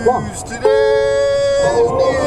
News. Today's news.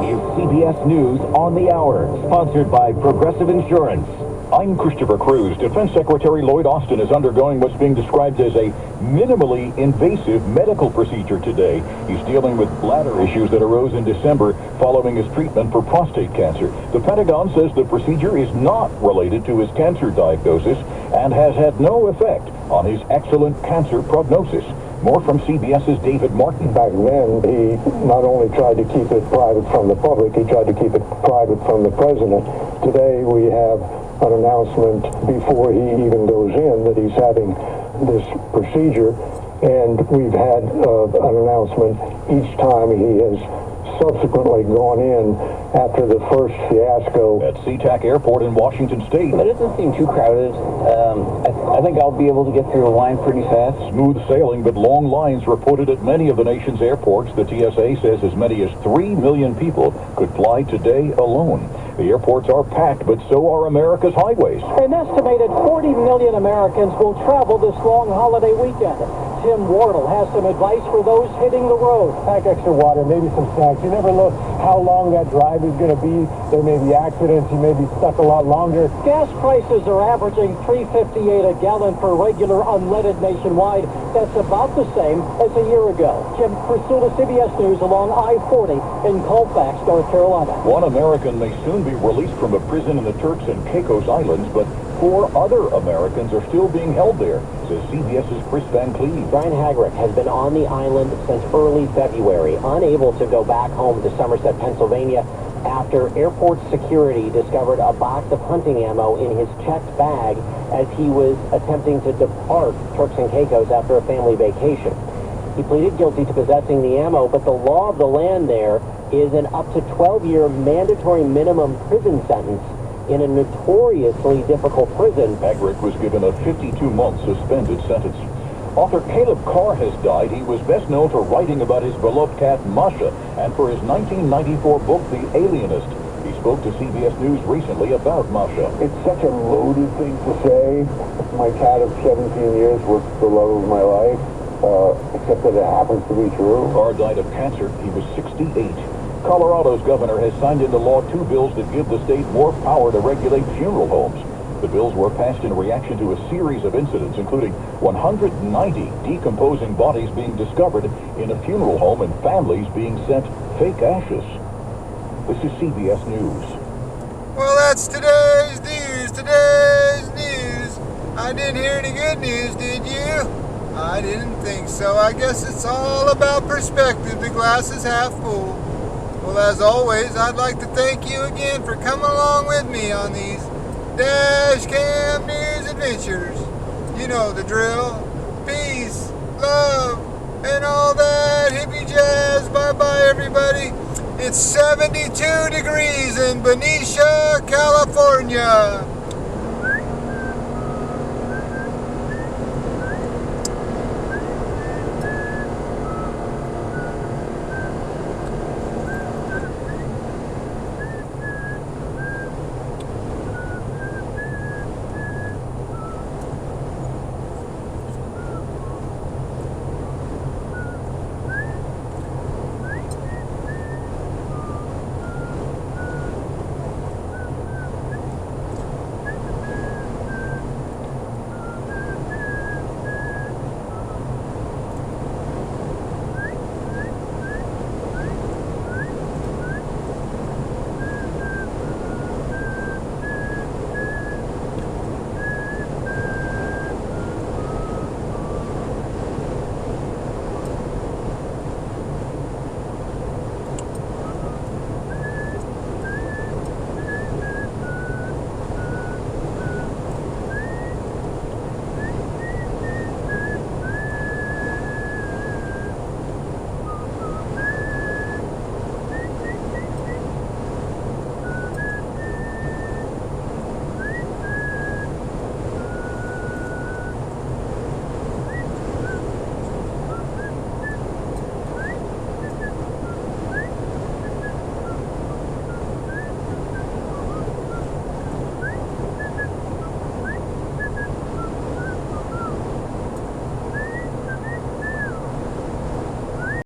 This is CBS News on the Hour, sponsored by Progressive Insurance. I'm Christopher Cruz. Defense Secretary Lloyd Austin is undergoing what's being described as a minimally invasive medical procedure today. He's dealing with bladder issues that arose in December following his treatment for prostate cancer. The Pentagon says the procedure is not related to his cancer diagnosis and has had no effect on his excellent cancer prognosis. More from CBS's David Martin. Back then, he not only tried to keep it private from the public, he tried to keep it private from the president. Today, we have an announcement before he even goes in that he's having this procedure, and we've had an announcement each time he has subsequently gone in after the first fiasco. At SeaTac Airport in Washington State. But it doesn't seem too crowded. I think I'll be able to get through the line pretty fast. Smooth sailing, but long lines reported at many of the nation's airports. The TSA says as many as 3 million people could fly today alone. The airports are packed, but so are America's highways. An estimated 40 million Americans will travel this long holiday weekend. Tim Wardle has some advice for those hitting the road. Pack extra water, maybe some snacks. You never know how long that drive is going to be. There may be accidents. You may be stuck a lot longer. Gas prices are averaging $3.58 a gallon for regular unleaded nationwide. That's about the same as a year ago. Jim Pursuta, CBS News, along I-40 in Colfax, North Carolina. One American may soon be released from a prison in the Turks and Caicos Islands, but 4 other Americans are still being held there, says CBS's Chris Van Cleve. Brian Hagrick has been on the island since early February, unable to go back home to Somerset, Pennsylvania, after airport security discovered a box of hunting ammo in his checked bag as he was attempting to depart Turks and Caicos after a family vacation. He pleaded guilty to possessing the ammo, but the law of the land there is an up to 12-year mandatory minimum prison sentence in a notoriously difficult prison. Hagrick was given a 52-month suspended sentence. Author Caleb Carr has died. He was best known for writing about his beloved cat, Masha, and for his 1994 book, The Alienist. He spoke to CBS News recently about Masha. It's such a loaded thing to say. My cat of 17 years was the love of my life, except that it happens to be true. Carr died of cancer. He was 68. Colorado's governor has signed into law 2 bills that give the state more power to regulate funeral homes. The bills were passed in reaction to a series of incidents, including 190 decomposing bodies being discovered in a funeral home and families being sent fake ashes. This is CBS News. Well, that's today's news. Today's news. I didn't hear any good news, did you? I didn't think so. I guess it's all about perspective. The glass is half full. Well, as always, I'd like to thank you again for coming along with me on these Dash Cam News adventures. You know the drill. Peace, love, and all that hippie jazz. Bye-bye, everybody. It's 72 degrees in Benicia, California.